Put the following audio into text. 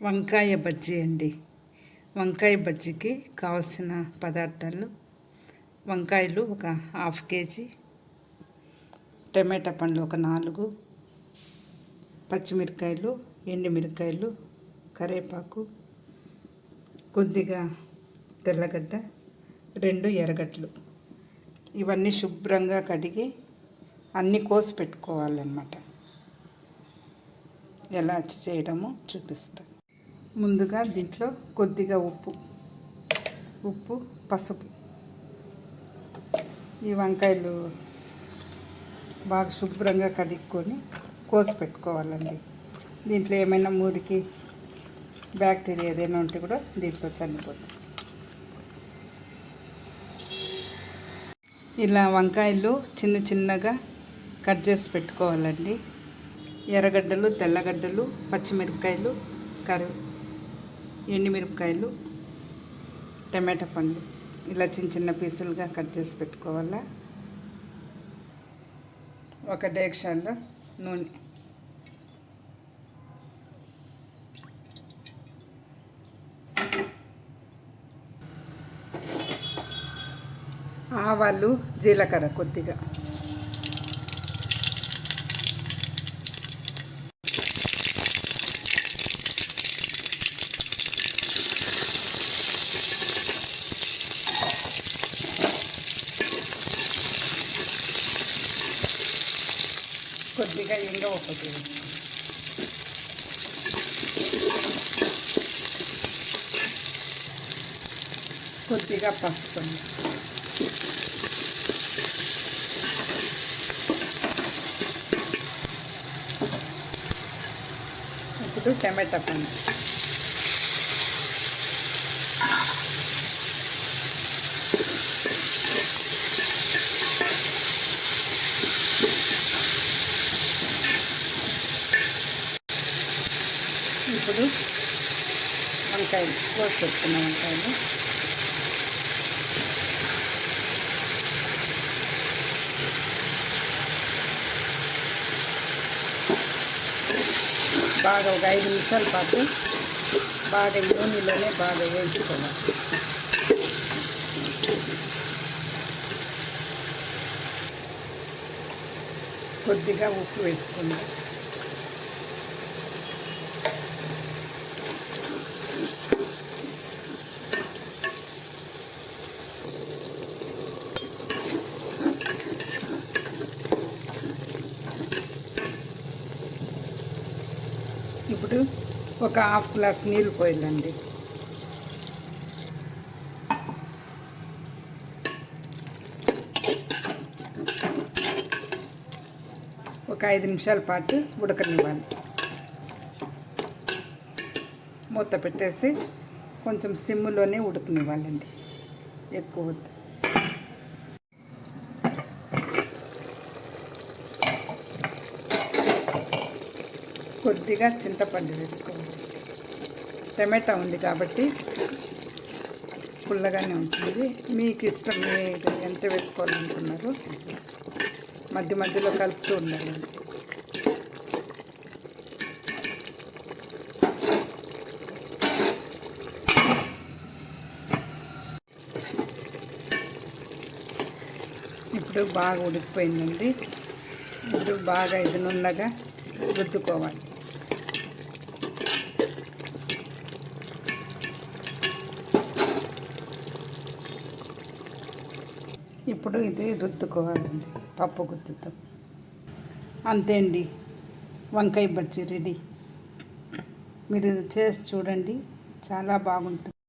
వంకాయ బజ్జీ అండి. వంకాయ బజ్జీకి కావాల్సిన పదార్థాలు: వంకాయలు ఒక 1/2 కేజీ, టమాటా పండ్లు ఒక 4, పచ్చిమిరకాయలు, ఎండుమిరకాయలు, కరివేపాకు, కొద్దిగా తెల్లగడ్డ, 2 ఎర్రగడ్డలు. ఇవన్నీ శుభ్రంగా కడిగి అన్నీ కోసి పెట్టుకోవాలన్నమాట. ఎలా చేయడమో చూపిస్తాను. ముందుగా దీంట్లో కొద్దిగా ఉప్పు, పసుపు. ఈ వంకాయలు బాగా శుభ్రంగా కడుక్కొని కోసి పెట్టుకోవాలండి. దీంట్లో ఏమైనా మురికి బ్యాక్టీరియా ఏదైనా ఉంటే కూడా దీంట్లో చనిపోతుంది. ఇలా వంకాయలు చిన్న చిన్నగా కట్ చేసి పెట్టుకోవాలండి. ఎర్రగడ్డలు, తెల్లగడ్డలు, పచ్చిమిరపకాయలు, ఎండుమిరపకాయలు, టమాటా పండ్లు ఇలా చిన్న చిన్న పీసులుగా కట్ చేసి పెట్టుకోవాలా. ఒక డేక్షాల్లో నూనె, ఆవాలు, జీలకర్ర కొద్దిగా, కొద్దిగా ఇంగ ఒకటి, కొద్దిగా పసుపు, ఇప్పుడు టమాటా పండు, ఇప్పుడు వంకాయలు కోసి పెట్టుకున్న వంకాయలు, బాగా ఒక 5 నిమిషాల పాటు బాగా నూనెలోనే బాగా వేయించుకోవాలి. కొద్దిగా ఉప్పు వేసుకుందాం. ఇప్పుడు ఒక 1/2 గ్లాస్ నీళ్ళు పోయాలండి. ఒక 5 నిమిషాల పాటు ఉడకనివ్వాలి. మూత పెట్టేసి కొంచెం సిమ్లోనే ఉడకనివ్వాలండి, ఎక్కువ వద్దు. కొద్దిగా చింతపండు వేసుకోవాలి. టమాటా ఉంది కాబట్టి పుల్లగానే ఉంటుంది. మీకు ఇష్టం, మీరు ఎంత వేసుకోవాలనుకున్నారో మధ్య మధ్యలో కలుపుతూ ఉండాలండి. ఇప్పుడు బాగా ఉడికిపోయిందండి. ఇప్పుడు బాగా ఇది నున్నగా రుద్దుకోవాలి. ఇప్పుడు ఇది రుద్దుకోవాలండి పప్పు గుత్తుతో. అంతే అండి, వంకాయ బజ్జీ రెడీ. మీరు చేసి చూడండి, చాలా బాగుంటుంది.